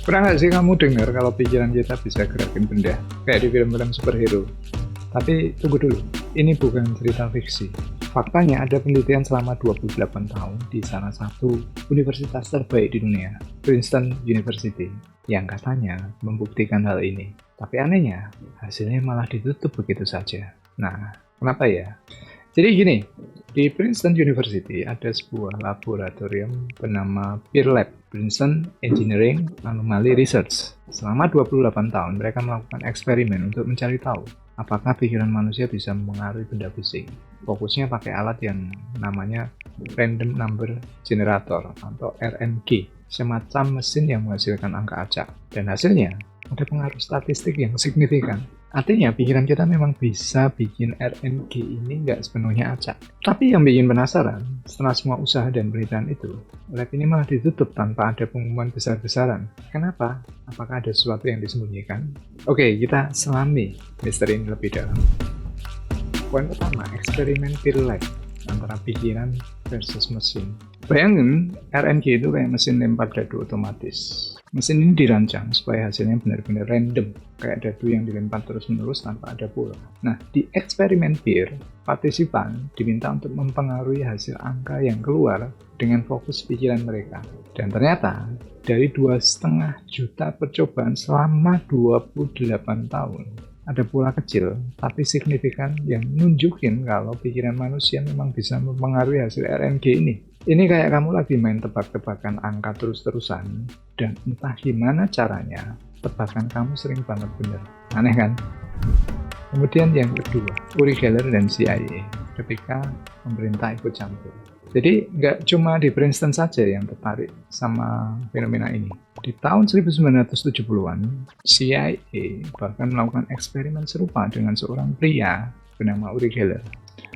Pernah nggak sih kamu dengar kalau pikiran kita bisa gerakin benda, kayak di film-film superhero? Tapi tunggu dulu, ini bukan cerita fiksi. Faktanya ada penelitian selama 28 tahun di salah satu universitas terbaik di dunia, Princeton University, yang katanya membuktikan hal ini. Tapi anehnya, hasilnya malah ditutup begitu saja. Nah, kenapa ya? Jadi gini, di Princeton University ada sebuah laboratorium bernama Peer Lab, Princeton Engineering Anomaly Research. Selama 28 tahun mereka melakukan eksperimen untuk mencari tahu apakah pikiran manusia bisa mempengaruhi benda fisik. Fokusnya pakai alat yang namanya Random Number Generator atau RNG, semacam mesin yang menghasilkan angka acak. Dan hasilnya ada pengaruh statistik yang signifikan. Artinya pikiran kita memang bisa bikin RNG ini nggak sepenuhnya acak. Tapi yang bikin penasaran, setelah semua usaha dan penelitian itu, lab ini malah ditutup tanpa ada pengumuman besar-besaran. Kenapa? Apakah ada sesuatu yang disembunyikan? Oke, kita selami misteri ini lebih dalam. Poin pertama, eksperimen Peer Lab antara pikiran versus mesin. Bayangin, RNG itu kayak mesin lempar dadu otomatis. Mesin ini dirancang supaya hasilnya benar-benar random, kayak dadu yang dilempar terus-menerus tanpa ada pola. Nah, di eksperimen Peer, partisipan diminta untuk mempengaruhi hasil angka yang keluar dengan fokus pikiran mereka. Dan ternyata, dari 2,5 juta percobaan selama 28 tahun, ada pola kecil tapi signifikan yang nunjukin kalau pikiran manusia memang bisa mempengaruhi hasil RNG ini. Ini kayak kamu lagi main tebak-tebakan angka terus-terusan dan entah gimana caranya tebakan kamu sering banget bener. Aneh kan? Kemudian yang kedua, Uri Geller dan CIA ketika pemerintah ikut campur. Jadi nggak cuma di Princeton saja yang tertarik sama fenomena ini. Di tahun 1970-an, CIA bahkan melakukan eksperimen serupa dengan seorang pria bernama Uri Geller,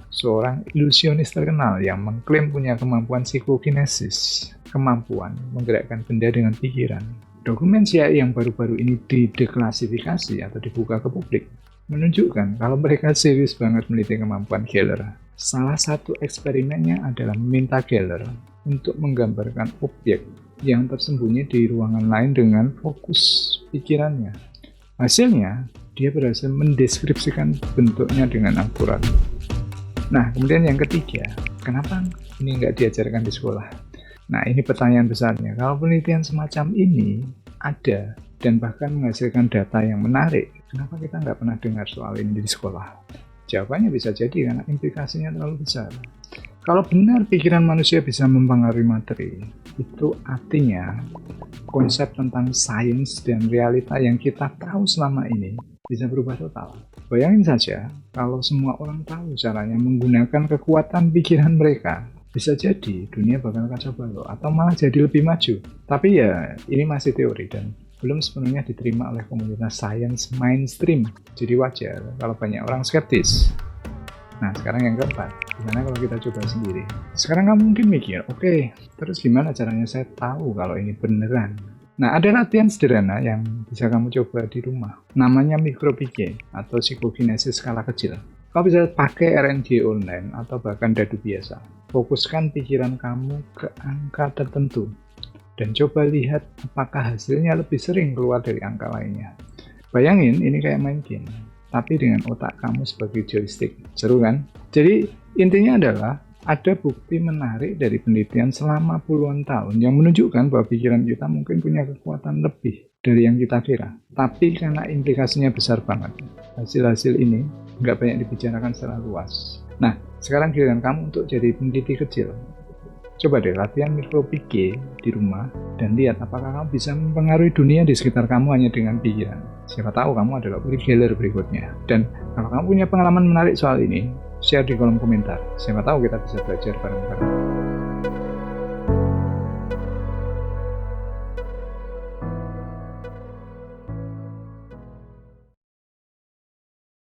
seorang ilusionis terkenal yang mengklaim punya kemampuan psikokinesis, kemampuan menggerakkan benda dengan pikiran. Dokumen CIA yang baru-baru ini dideklasifikasi atau dibuka ke publik menunjukkan kalau mereka serius banget meneliti kemampuan Geller. Salah satu eksperimennya adalah meminta Geller untuk menggambarkan objek yang tersembunyi di ruangan lain dengan fokus pikirannya. Hasilnya, dia berhasil mendeskripsikan bentuknya dengan akurat. Nah, kemudian yang ketiga, kenapa ini nggak diajarkan di sekolah? Nah, ini pertanyaan besarnya. Kalau penelitian semacam ini ada dan bahkan menghasilkan data yang menarik, kenapa kita nggak pernah dengar soal ini di sekolah? Jawabannya bisa jadi karena implikasinya terlalu besar. Kalau benar pikiran manusia bisa mempengaruhi materi, itu artinya konsep tentang sains dan realita yang kita tahu selama ini bisa berubah total. Bayangin saja, kalau semua orang tahu caranya menggunakan kekuatan pikiran mereka, bisa jadi dunia bakal kacau balau atau malah jadi lebih maju. Tapi ya, ini masih teori dan belum sepenuhnya diterima oleh komunitas sains mainstream. Jadi wajar kalau banyak orang skeptis. Nah, sekarang yang keempat, gimana kalau kita coba sendiri? Sekarang kamu mungkin mikir, oke, terus gimana caranya saya tahu kalau ini beneran? Nah, ada latihan sederhana yang bisa kamu coba di rumah. Namanya micro-PK atau psikokinesis skala kecil. Kau bisa pakai RNG online atau bahkan dadu biasa. Fokuskan pikiran kamu ke angka tertentu dan coba lihat apakah hasilnya lebih sering keluar dari angka lainnya. Bayangin ini kayak main game, tapi dengan otak kamu sebagai joystick. Seru kan? Jadi intinya adalah ada bukti menarik dari penelitian selama puluhan tahun yang menunjukkan bahwa pikiran kita mungkin punya kekuatan lebih dari yang kita kira. Tapi karena implikasinya besar banget, hasil-hasil ini nggak banyak dibicarakan secara luas. Nah, sekarang giliran kamu untuk jadi peneliti kecil. Coba deh latihan micro-PK di rumah dan lihat apakah kamu bisa mempengaruhi dunia di sekitar kamu hanya dengan pikiran. Siapa tahu kamu adalah Uri Geller berikutnya. Dan kalau kamu punya pengalaman menarik soal ini, share di kolom komentar. Siapa tahu kita bisa belajar bareng-bareng.